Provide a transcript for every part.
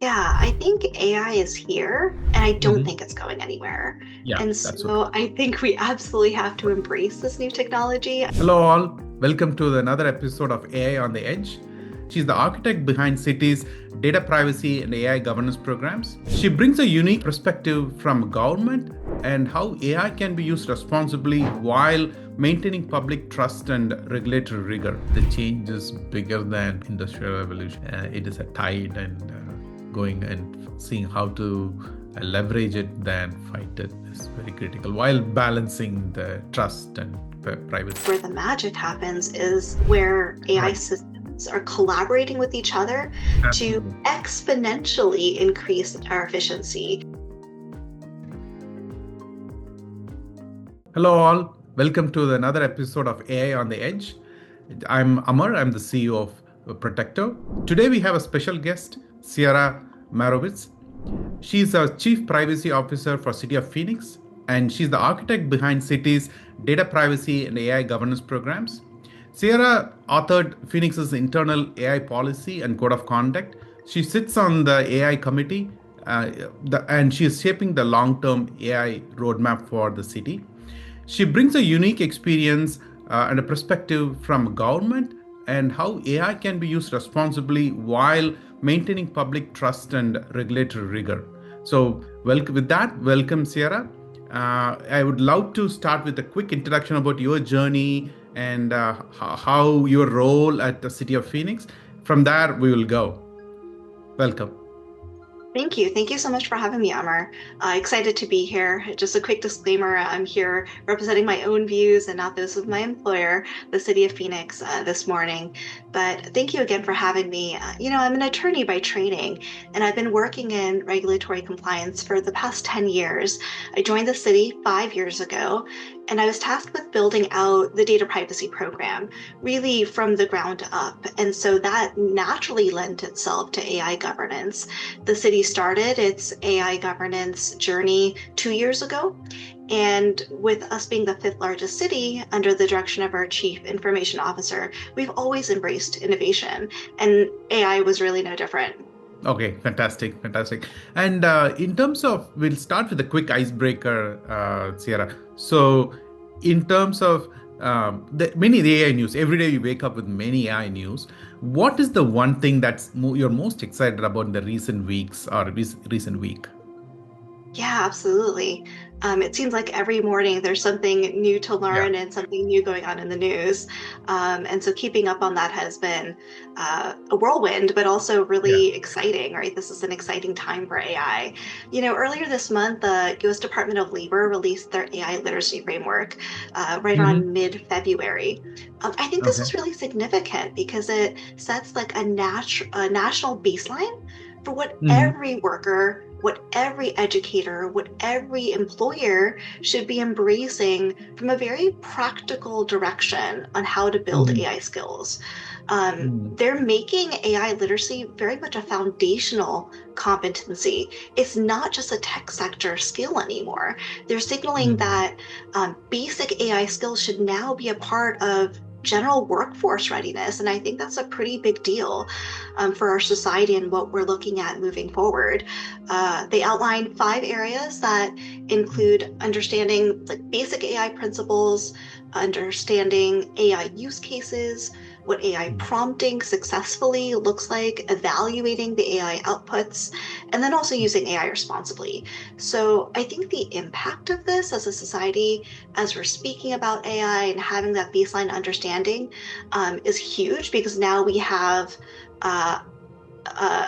Yeah, I think AI is here and I don't Hmm. think it's going anywhere. Yeah, And that's so true. so I think we absolutely have to embrace this new technology. Hello, all. Welcome to another episode of AI on the Edge. She's the architect behind City's data privacy and AI governance programs. She brings a unique perspective from government and how AI can be used responsibly while maintaining public trust and regulatory rigor. The change is bigger than industrial revolution. It is a tide and going and seeing how to leverage it than fight it is very critical while balancing the trust and privacy. Where the magic happens is where AI Right. systems are collaborating with each other to Absolutely. exponentially increase our efficiency. Hello, all. Welcome to another episode of AI on the Edge. I'm Amar. I'm the CEO of Protecto. Today we have a special guest, Ciara Maerowitz. She's a Chief Privacy Officer for City of Phoenix, and she's the architect behind City's data privacy and AI governance programs. Sierra authored Phoenix's internal AI policy and code of conduct. She sits on the AI committee, and she is shaping the long-term AI roadmap for the city. She brings a unique experience and a perspective from government and how AI can be used responsibly while maintaining public trust and regulatory rigor. So, with that, welcome, Sierra. I would love to start with a quick introduction about your journey and how your role at the City of Phoenix. From there, we will go. Welcome. Thank you. Thank you so much for having me, Amar. Excited to be here. Just a quick disclaimer, I'm here representing my own views and not those of my employer, the City of Phoenix, this morning. But thank you again for having me. I'm an attorney by training, and I've been working in regulatory compliance for the past 10 years. I joined the city 5 years ago, and I was tasked with building out the data privacy program, really from the ground up. And so that naturally lent itself to AI governance. The city started its AI governance journey 2 years ago. And with us being the fifth largest city under the direction of our chief information officer, we've always embraced innovation. And AI was really no different. Okay, fantastic, fantastic. And in terms of, we'll start with a quick icebreaker, Sierra. So, in terms of many AI news, every day you wake up with many AI news. What is the one thing you're most excited about in the recent weeks or recent week? Yeah, absolutely. It seems like every morning there's something new to Yeah, learn and something new going on in the news. And so keeping up on that has been a whirlwind, but also yeah. really exciting, right? This is an exciting time for AI. Earlier this month, the US Department of Labor released their AI literacy framework right Hmm. around mid-February. I think this Okay. is really significant because it sets like a national baseline for what Hmm. every worker, what every educator, what every employer should be embracing from a very practical direction on how to build Hmm. AI skills. Hmm. They're making AI literacy very much a foundational competency. It's not just a tech sector skill anymore. They're signaling Hmm. that basic AI skills should now be a part of general workforce readiness. And I think that's a pretty big deal for our society and what we're looking at moving forward. They outline 5 areas that include understanding like basic AI principles, understanding AI use cases, what AI prompting successfully looks like, evaluating the AI outputs, and then also using AI responsibly. So I think the impact of this as a society, as we're speaking about AI and having that baseline understanding, is huge because now we have uh,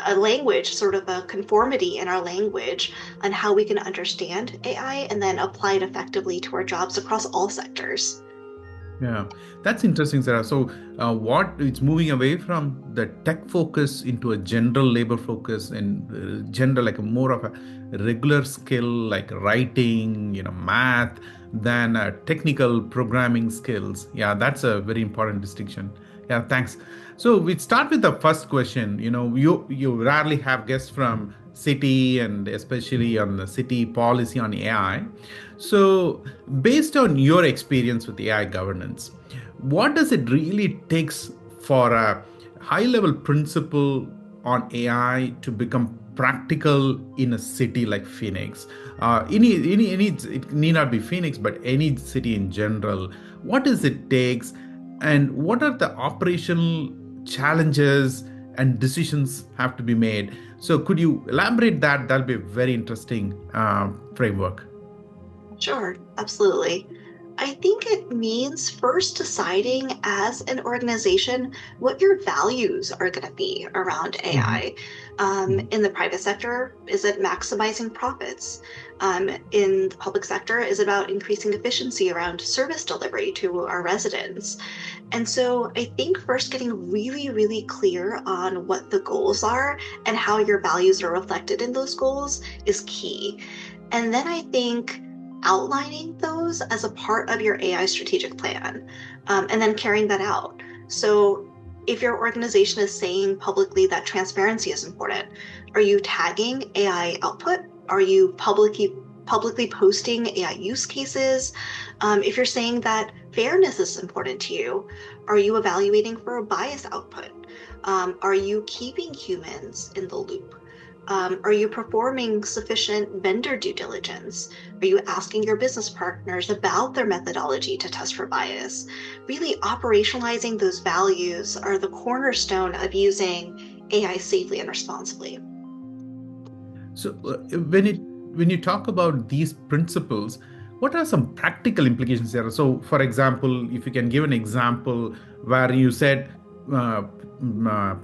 a language, sort of a conformity in our language on how we can understand AI and then apply it effectively to our jobs across all sectors. Yeah, that's interesting, Sarah. So, what it's moving away from the tech focus into a general labor focus and general, like a more of a regular skill like writing, math, than technical programming skills. Yeah, that's a very important distinction. Yeah, thanks. So we start with the first question. You rarely have guests from city and especially on the city policy on AI. So, based on your experience with AI governance, what does it really takes for a high level principle on AI to become practical in a city like Phoenix? It need not be Phoenix, but any city in general. What does it takes, and what are the operational challenges and decisions have to be made? So, could you elaborate that? That'll be a very interesting framework. Sure, absolutely. I think it means first deciding as an organization what your values are going to be around Hmm. AI. Hmm. In the private sector, is it maximizing profits? In the public sector, is it about increasing efficiency around service delivery to our residents? And so I think first getting really, really clear on what the goals are and how your values are reflected in those goals is key. And then I think outlining those as a part of your AI strategic plan, and then carrying that out. So if your organization is saying publicly that transparency is important, are you tagging AI output? Are you publicly posting AI use cases? If you're saying that fairness is important to you, are you evaluating for a bias output? Are you keeping humans in the loop? Are you performing sufficient vendor due diligence? Are you asking your business partners about their methodology to test for bias? Really operationalizing those values are the cornerstone of using AI safely and responsibly. So, when you talk about these principles, what are some practical implications there? So, for example, if you can give an example where you said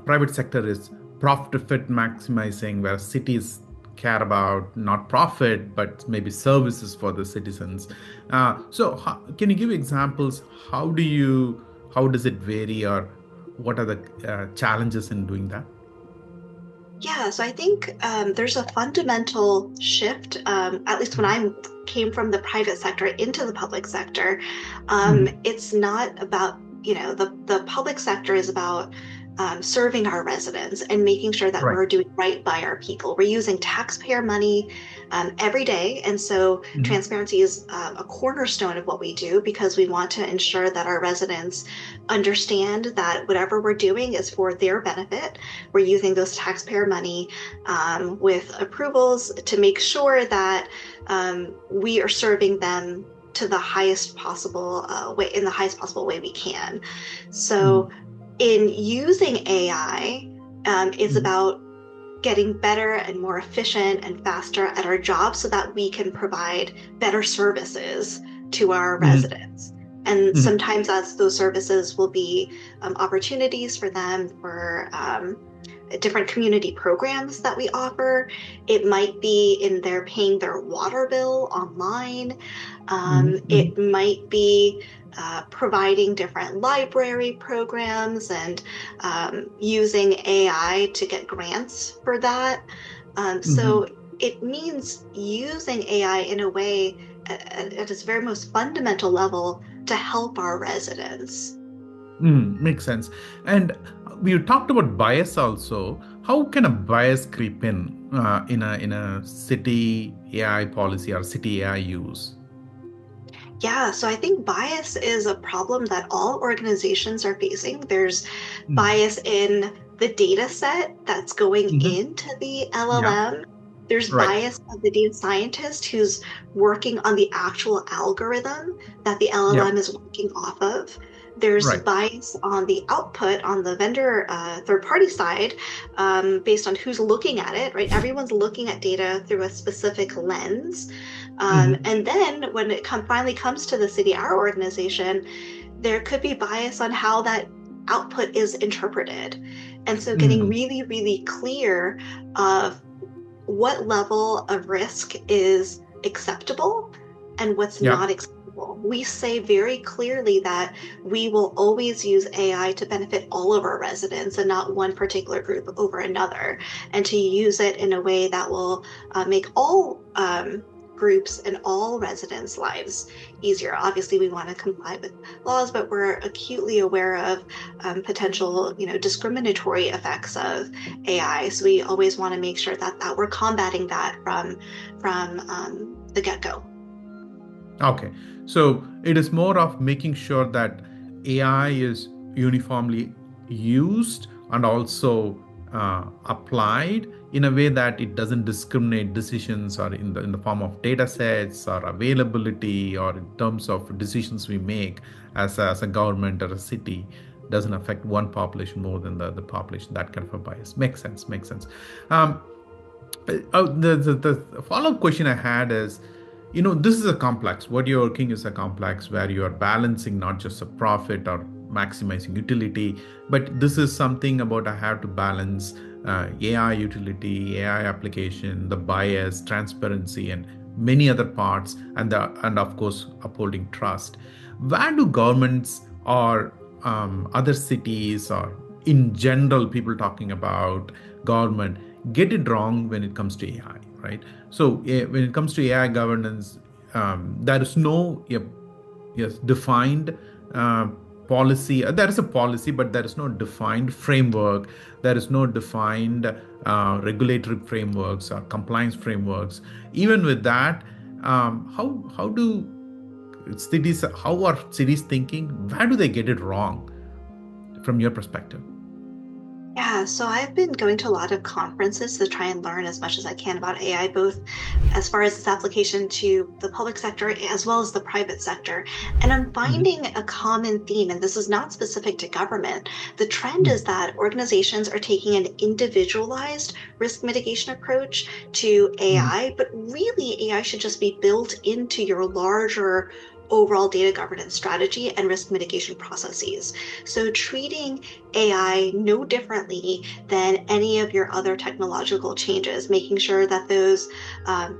private sector is profit maximizing, where cities care about not profit but maybe services for the citizens. Can you give examples? How does it vary, or what are the challenges in doing that? Yeah, so I think there's a fundamental shift, at least when I came from the private sector into the public sector. Mhm. It's not about, the public sector is about serving our residents and making sure that Right. we're doing right by our people. We're using taxpayer money every day. And so Mhm. transparency is a cornerstone of what we do because we want to ensure that our residents understand that whatever we're doing is for their benefit. We're using those taxpayer money with approvals to make sure that we are serving them to the highest possible way in the highest possible way we can. So Mhm. in using AI, it's Mhm. about getting better and more efficient and faster at our jobs so that we can provide better services to our Mhm. residents. And Mhm. sometimes those services will be opportunities for them for different community programs that we offer. It might be in their paying their water bill online. Mhm. It Mhm. might be providing different library programs and using AI to get grants for that. So Mhm. it means using AI in a way at its very most fundamental level to help our residents. Makes sense. And we talked about bias also. How can a bias creep in a city AI policy or city AI use? Yeah, so I think bias is a problem that all organizations are facing. There's Mm. bias in the data set that's going Mhm. into the Yeah. LLM. There's Right. bias of the data scientist who's working on the actual algorithm that the Yeah. LLM is working off of. There's Right. bias on the output on the vendor third party side based on who's looking at it, right? Everyone's looking at data through a specific lens. Mhm. And then when it finally comes to the city, our organization, there could be bias on how that output is interpreted. And so getting Mm. really, really clear of what level of risk is acceptable and what's Yeah. not acceptable. We say very clearly that we will always use AI to benefit all of our residents and not one particular group over another, and to use it in a way that will make all groups and all residents' lives easier. Obviously, we want to comply with laws, but we're acutely aware of potential, discriminatory effects of AI. So we always want to make sure that we're combating that from the get-go. Okay. So it is more of making sure that AI is uniformly used and also applied in a way that it doesn't discriminate decisions or in the form of data sets or availability or in terms of decisions we make as a government or a city doesn't affect one population more than the other population. That kind of a bias makes sense. Makes sense. Um, the follow-up question I had is, this is a complex. What you're working is a complex where you are balancing not just a profit or maximizing utility, but this is something about I have to balance AI utility, AI application, the bias, transparency, and many other parts, and of course upholding trust. Where do governments or other cities or in general people talking about government get it wrong when it comes to AI, right? So when it comes to AI governance, there is no yes defined uh, policy. There is a policy, but there is no defined framework. There is no defined regulatory frameworks or compliance frameworks. Even with that, how do cities? How are cities thinking? Where do they get it wrong, from your perspective? Yeah, so I've been going to a lot of conferences to try and learn as much as I can about AI, both as far as its application to the public sector as well as the private sector. And I'm finding a common theme, and this is not specific to government. The trend is that organizations are taking an individualized risk mitigation approach to Mhm. AI, but really AI should just be built into your larger overall data governance strategy and risk mitigation processes. So treating AI no differently than any of your other technological changes, making sure that those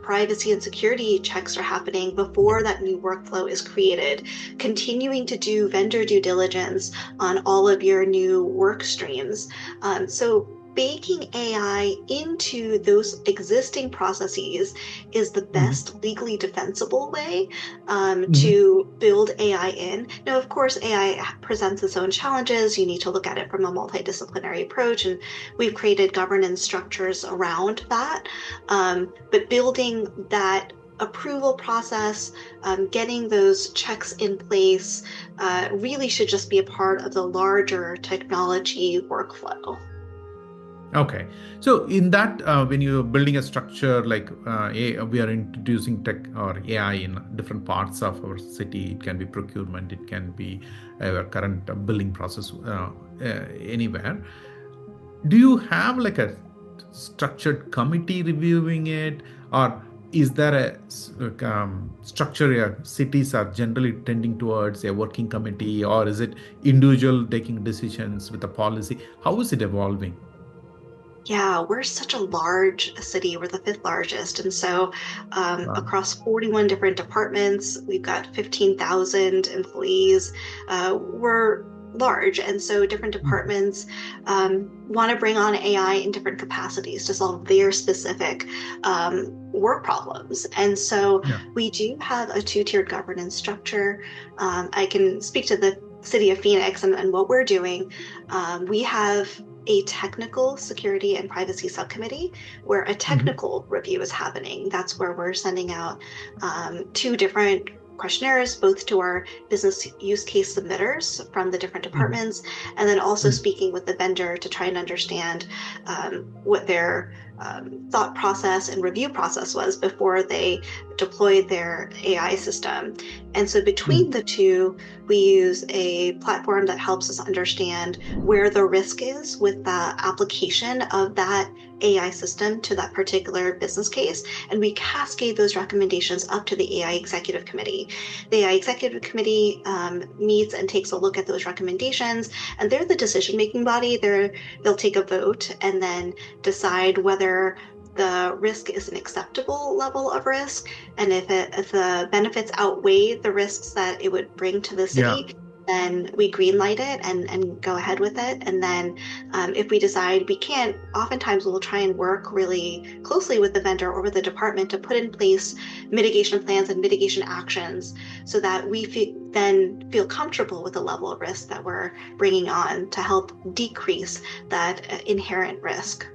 privacy and security checks are happening Yeah. before that new workflow is created, continuing to do vendor due diligence on all of your new work streams. So baking AI into those existing processes is the Mhm. best legally defensible way Mhm. to build AI in. Now, of course, AI presents its own challenges. You need to look at it from a multidisciplinary approach, and we've created governance structures around that. But building that approval process, getting those checks in place, really should just be a part of the larger technology workflow. Okay. So in that, when you're building a structure like we are introducing tech or AI in different parts of our city, it can be procurement, it can be our current billing process anywhere. Do you have like a structured committee reviewing it, or is there a structure cities are generally tending towards a working committee, or is it individual taking decisions with a policy? How is it evolving? Yeah, we're such a large city. We're the fifth largest. And so, across 41 different departments, we've got 15,000 employees. We're large. And so, different departments want to bring on AI in different capacities to solve their specific work problems. And so, Yeah. we do have a two-tiered governance structure. I can speak to the city of Phoenix and what we're doing. We have a technical security and privacy subcommittee where a Mhm. technical review is happening. That's where we're sending out two different questionnaires, both to our business use case submitters from the different Mhm. departments, and then also Mhm. speaking with the vendor to try and understand what their thought process and review process was before they deployed their AI system. And so Mhm. between the two, we use a platform that helps us understand where the risk is with the application of that AI system to that particular business case. And we cascade those recommendations up to the AI Executive Committee. The AI Executive Committee meets and takes a look at those recommendations, and they're the decision-making body. They'll take a vote and then decide whether the risk is an acceptable level of risk, and if the benefits outweigh the risks that it would bring to the Yeah. city, then we green light it and go ahead with it. And then if we decide we can't, oftentimes we'll try and work really closely with the vendor or with the department to put in place mitigation plans and mitigation actions so that then feel comfortable with the level of risk that we're bringing on to help decrease that inherent risk.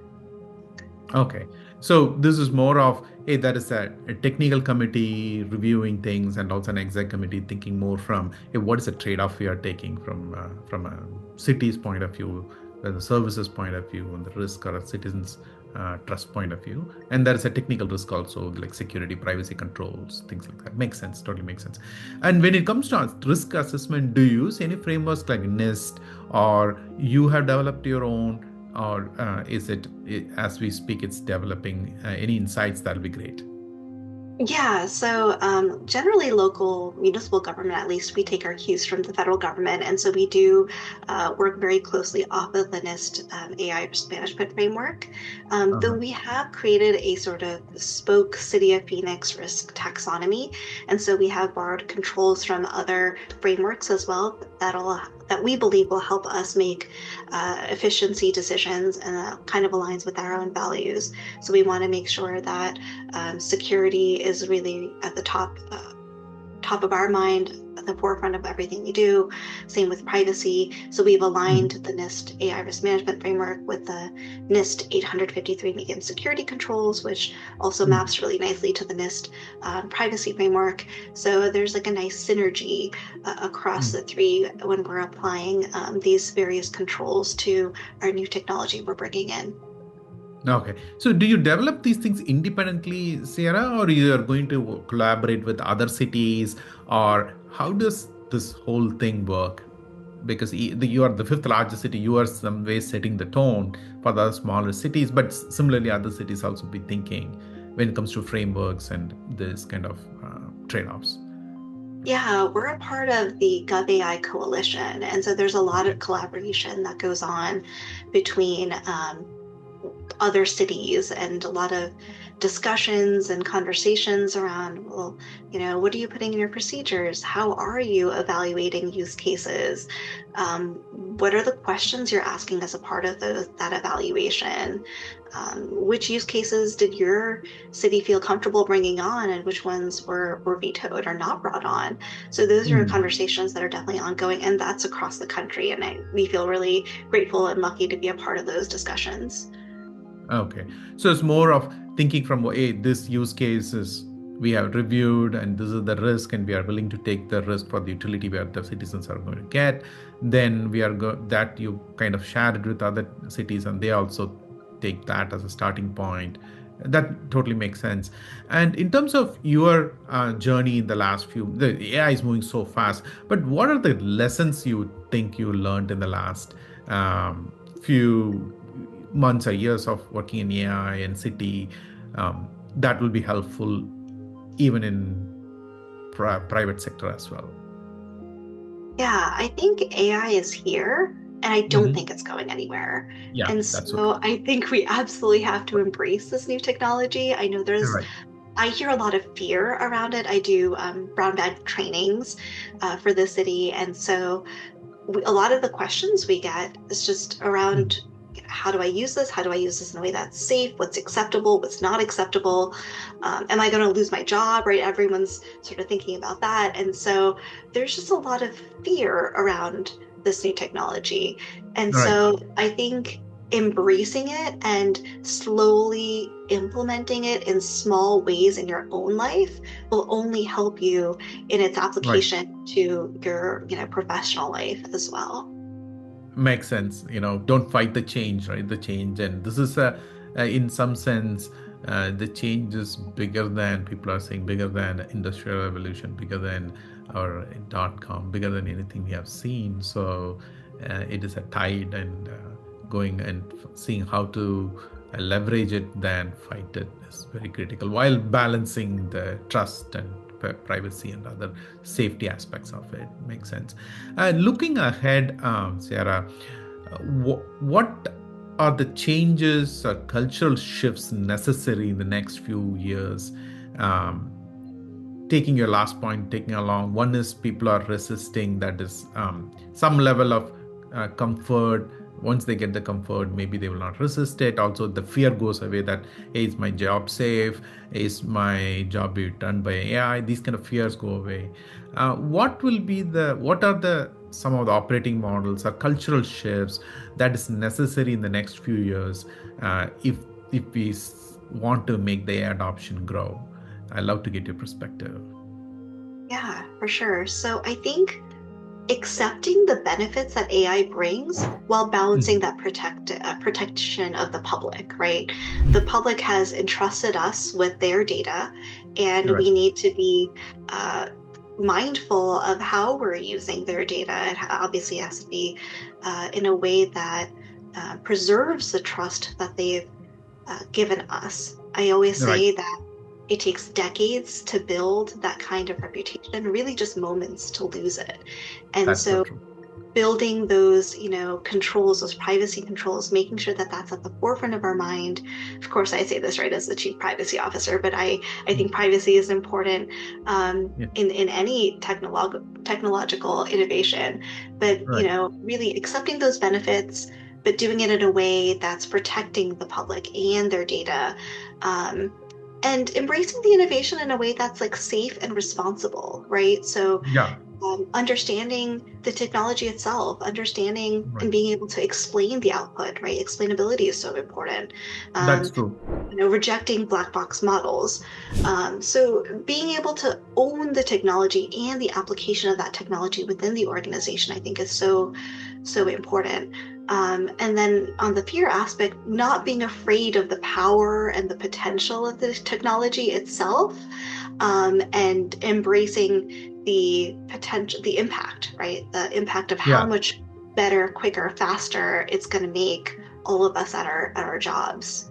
Okay. So this is more of, hey, that is a technical committee reviewing things, and also an exec committee thinking more from, hey, what is the trade-off we are taking from a city's point of view, the services point of view, and the risk or a citizens trust point of view. And there's a technical risk also, like security, privacy controls, things like that. Makes sense, totally makes sense. And when it comes to risk assessment, do you use any frameworks like NIST, or you have developed your own, or is it, as we speak, it's developing? Any insights, that'll be great. Yeah, so generally local municipal government, at least we take our cues from the federal government. And so we do work very closely off of the NIST AI risk management framework. Though Uh-huh. we have created a sort of bespoke City of Phoenix risk taxonomy. And so we have borrowed controls from other frameworks as well that we believe will help us make efficiency decisions and kind of aligns with our own values. So we want to make sure that security is really at the top of our mind, at the forefront of everything we do. Same with privacy. So we've aligned Mhm. the NIST AI risk management framework with the NIST 853 medium security controls, which also Mhm. maps really nicely to the NIST privacy framework. So there's like a nice synergy across Mhm. the three when we're applying these various controls to our new technology we're bringing in. Okay. So do you develop these things independently, Sierra, or you are going to collaborate with other cities, or how does this whole thing work? Because you are the fifth largest city, you are some way setting the tone for the smaller cities, but similarly, other cities also be thinking when it comes to frameworks and this kind of trade-offs. Yeah, we're a part of the GovAI coalition. And so there's a lot of collaboration that goes on between other cities and a lot of discussions and conversations around, well, what are you putting in your procedures? How are you evaluating use cases? What are the questions you're asking as a part of that evaluation? Which use cases did your city feel comfortable bringing on, and which ones were vetoed or not brought on? So those are Hmm. conversations that are definitely ongoing, and that's across the country. And we feel really grateful and lucky to be a part of those discussions. Okay. So it's more of thinking from, hey, this use case is we have reviewed and this is the risk and we are willing to take the risk for the utility where the citizens are going to get. Then that you kind of share it with other cities and they also take that as a starting point. That totally makes sense. And in terms of your journey in the last the AI is moving so fast, but what are the lessons you think you learned in the last few months or years of working in AI and city, that will be helpful even in private sector as well. Yeah, I think AI is here and I don't Hmm. think it's going anywhere. Yeah, And that's okay. so I think we absolutely have to embrace this new technology. I know Right. I hear a lot of fear around it. I do brown bag trainings for the city. And so a lot of the questions we get is just around, Mm. how do I use this? How do I use this in a way that's safe? What's acceptable? What's not acceptable? Am I going to lose my job? Right? Everyone's sort of thinking about that. And so there's just a lot of fear around this new technology. And Right. so I think embracing it and slowly implementing it in small ways in your own life will only help you in its Right. application to your, professional life as well. Makes sense. Don't fight the change, right? The change, and this is in some sense, the change is bigger than people are saying, bigger than industrial revolution, bigger than our dot com, bigger than anything we have seen. So it is a tide, and going and seeing how to leverage it than fight it is very critical, while balancing the trust and privacy and other safety aspects of it. Makes sense. Looking ahead, Sarah, what are the changes or cultural shifts necessary in the next few years? Um, Taking your last point, taking along, one is people are resisting, that is some level of comfort. Once they get the comfort, maybe they will not resist it. Also, the fear goes away that, hey, is my job safe? Is my job be done by AI? These kind of fears go away. What are the some of the operating models or cultural shifts that is necessary in the next few years, if we want to make the AI adoption grow? I love to get your perspective. Yeah, for sure. So I think accepting the benefits that AI brings while balancing Mhm. that protection of the public, right? The public has entrusted us with their data, and Right. we need to be uh, mindful of how we're using their data. It obviously has to be in a way that preserves the trust that they've given us. I always Right. say that it takes decades to build that kind of reputation, really just moments to lose it. And That's so so true. building those, controls, those privacy controls, making sure that that's at the forefront of our mind. Of course, I say this right as the chief privacy officer, but I Mm. think privacy is important Yeah. in any technological innovation. But Right. really accepting those benefits, but doing it in a way that's protecting the public and their data. Um, and embracing the innovation in a way that's like safe and responsible, right? So Yeah. understanding the technology itself, understanding Right. and being able to explain the output, right? Explainability is so important. That's Um, true. rejecting black box models. So being able to own the technology and the application of that technology within the organization, I think is so important. And then on the fear aspect, not being afraid of the power and the potential of the technology itself, and embracing the potential, the impact, right? The impact of how Yeah. much better, quicker, faster it's going to make all of us at our jobs.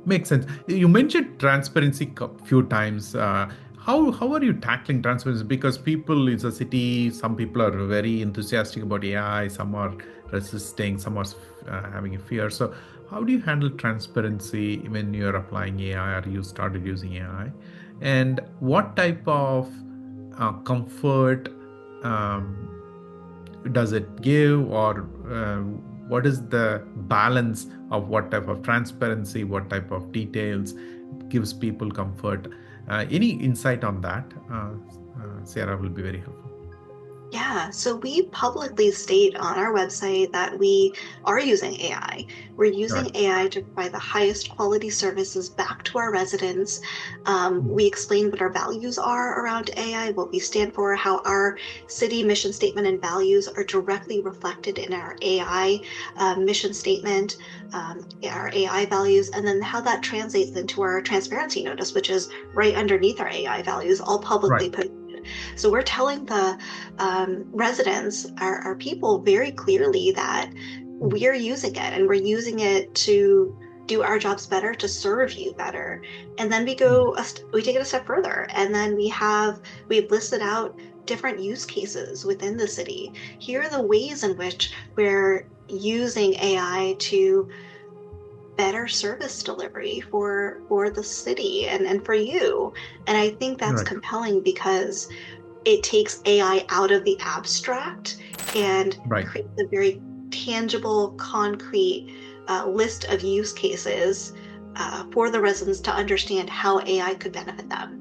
Makes sense. You mentioned transparency a few times. How are you tackling transparency? Because people in the city, some people are very enthusiastic about AI, some are resisting, some are having a fear. So, how do you handle transparency when you're applying AI or you started using AI? And what type of comfort um, does it give, or what is the balance of what type of transparency, what type of details gives people comfort? Any insight on that, Sarah, will be very helpful. Yeah, so we publicly state on our website that we are using AI. We're using Right. AI to provide the highest quality services back to our residents. Mhm. We explain what our values are around AI, what we stand for, how our city mission statement and values are directly reflected in our AI mission statement, our AI values, and then how that translates into our transparency notice, which is right underneath our AI values, all Right. publicly put. So we're telling the residents, our people, very clearly that Mhm. we're using it and we're using it to do our jobs better, to serve you better. And then we take it a step further, and then we've listed out different use cases within the city. Here are the ways in which we're using AI to better service delivery for the city and for you. And I think that's Right. compelling because it takes AI out of the abstract and Right. creates a very tangible, concrete list of use cases for the residents to understand how AI could benefit them.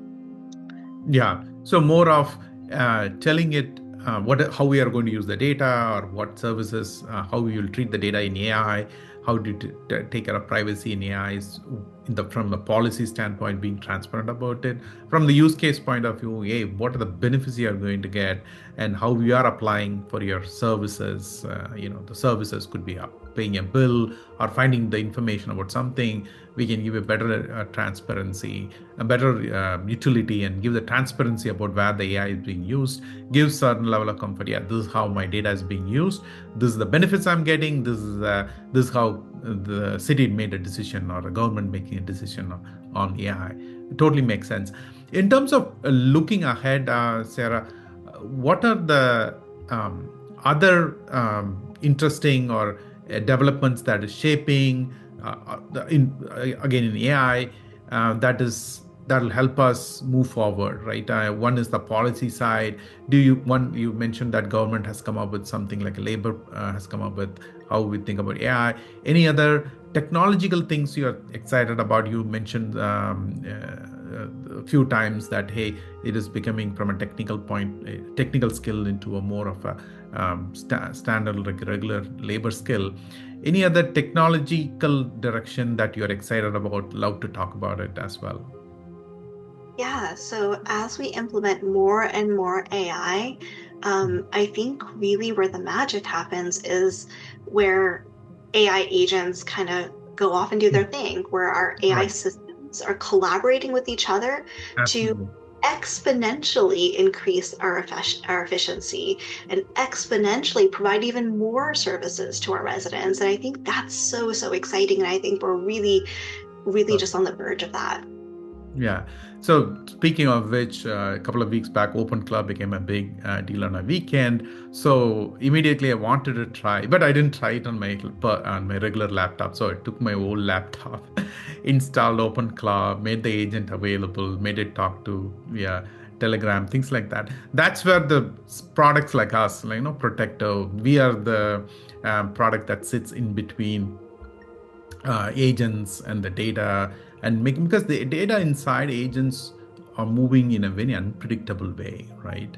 Yeah. So more of telling it how we are going to use the data, or what services, how we will treat the data in AI, how to take care of privacy in AI is from the policy standpoint, being transparent about it. From the use case point of view, hey, what are the benefits you are going to get, and how we are applying for your services. The services could be paying a bill or finding the information about something. We can give a better transparency, a better utility, and give the transparency about where the AI is being used. Give certain level of comfort. Yeah, this is how my data is being used. This is the benefits I'm getting. This is how the city made a decision, or a government making a decision on AI. It totally makes sense. In terms of looking ahead, Sarah, what are the um, other interesting or developments that is shaping again in AI, that will help us move forward, right? One is the policy side. You mentioned that government has come up with something like a labor has come up with how we think about AI. Any other technological things you're excited about? You mentioned a few times that, hey, it is becoming from a technical skill into a more of a standard, like regular labor skill. Any other technological direction that you're excited about? Love to talk about it as well. Yeah, so as we implement more and more AI, I think really where the magic happens is where AI agents kind of go off and do their Mm. thing, where our AI Right. systems are collaborating with each other to Absolutely. exponentially increase our efficiency and exponentially provide even more services to our residents. And I think that's so, so exciting. And I think we're really, really just on the verge of that. Yeah. So speaking of which, a couple of weeks back, Open Club became a big deal on a weekend. So immediately I wanted to try, but I didn't try it on my regular laptop. So I took my old laptop, installed Open Club, made the agent available, made it talk to via Telegram, things like that. That's where the products like us, like Protecto, we are the product that sits in between agents and the data and making, because the data inside agents are moving in a very unpredictable way, right?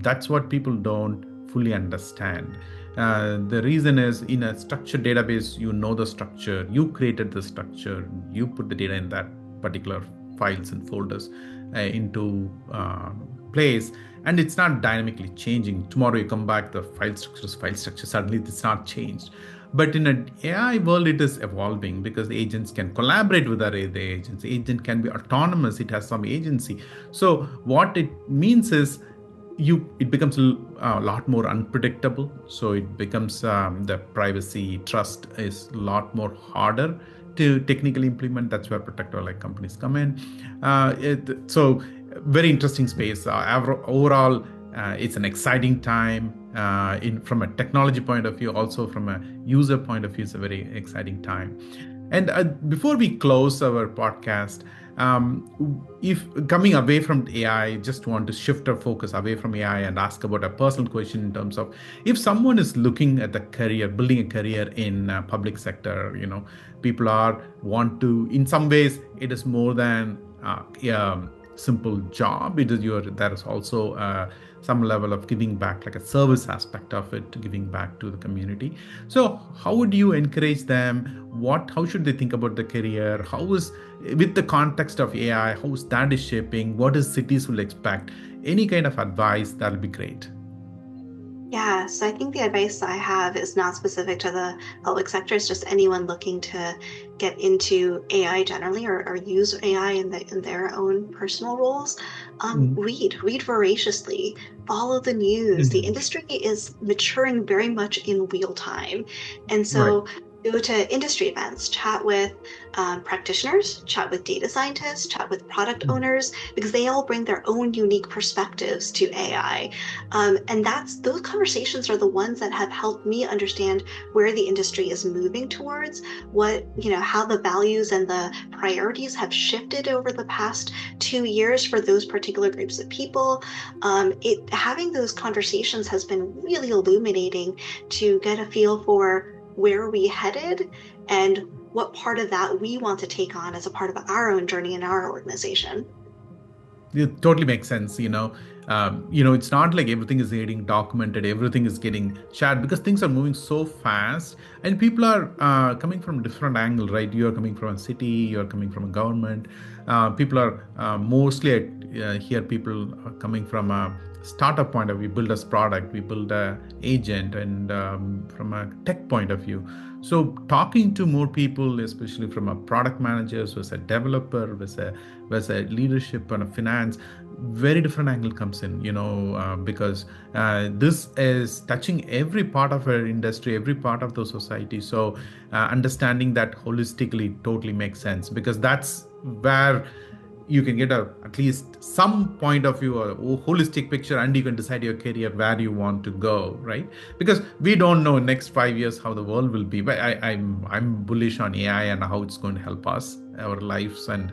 That's what people don't fully understand. The reason is, in a structured database, you know the structure, you created the structure, you put the data in that particular files and folders into place, and it's not dynamically changing. Tomorrow you come back, the file structure, suddenly it's not changed. But in an AI world, it is evolving because the agents can collaborate with other agents. The agent can be autonomous. It has some agency. So what it means is, it becomes a lot more unpredictable. So it becomes, the privacy trust is a lot more harder to technically implement. That's where protector like companies come in. So very interesting space. Overall, it's an exciting time, in from a technology point of view, also from a user point of view. It's a very exciting time. And before we close our podcast, if coming away from AI, just want to shift our focus away from AI and ask about a personal question in terms of, if someone is looking at the career, building a career in public sector, people are want to, in some ways, it is more than simple job. It is there is also some level of giving back, like a service aspect of it, giving back to the community. So how would you encourage them? How should they think about the career? How is, with the context of AI, how is that is shaping? What is cities will expect? Any kind of advice, that'll be great. Yeah, so I think the advice I have is not specific to the public sector. It's just anyone looking to get into AI generally, or use AI in their own personal roles. Read voraciously, follow the news. The Mhm. industry is maturing very much in real time. And Right. so go to industry events, chat with practitioners, chat with data scientists, chat with product Mhm. owners, because they all bring their own unique perspectives to AI. And those conversations are the ones that have helped me understand where the industry is moving towards, how the values and the priorities have shifted over the past 2 years for those particular groups of people. Having those conversations has been really illuminating to get a feel for where are we headed and what part of that we want to take on as a part of our own journey in our organization. It totally makes sense. It's not like everything is getting documented, everything is getting shared, because things are moving so fast, and people are coming from different angle, right? You are coming from a city, you are coming from a government. People are mostly here. People are coming from a startup point of view, build a product, we build a agent, and from a tech point of view. So talking to more people, especially from a product manager, so as a developer, as a leadership and a finance, very different angle comes in, because this is touching every part of our industry, every part of the society. So understanding that holistically totally makes sense, because that's where you can get at least some point of view, or a holistic picture, and you can decide your career where you want to go, right? Because we don't know next 5 years how the world will be, but I'm bullish on AI and how it's going to help us, our lives and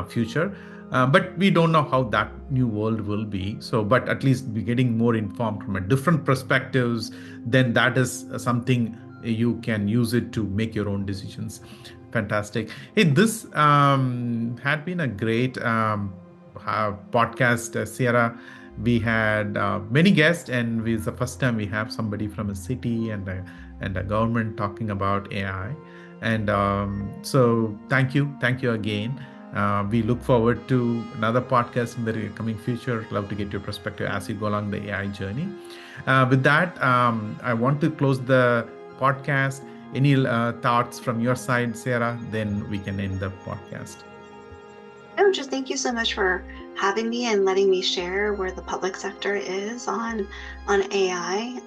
future. But we don't know how that new world will be. So, but at least we're getting more informed from a different perspectives. Then that is something you can use it to make your own decisions. Fantastic. Hey, this had been a great podcast, Sierra. We had many guests, and it's the first time we have somebody from a city and a government talking about AI. And so, thank you again. We look forward to another podcast in the coming future. Love to get your perspective as you go along the AI journey. With that, I want to close the podcast. Any thoughts from your side, Ciara? Then we can end the podcast. No, just thank you so much for having me and letting me share where the public sector is on AI.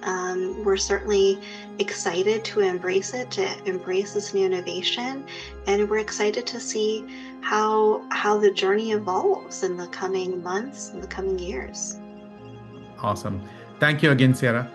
We're certainly excited to embrace it, to embrace this new innovation, and we're excited to see how the journey evolves in the coming months and the coming years. Awesome. Thank you again, Ciara.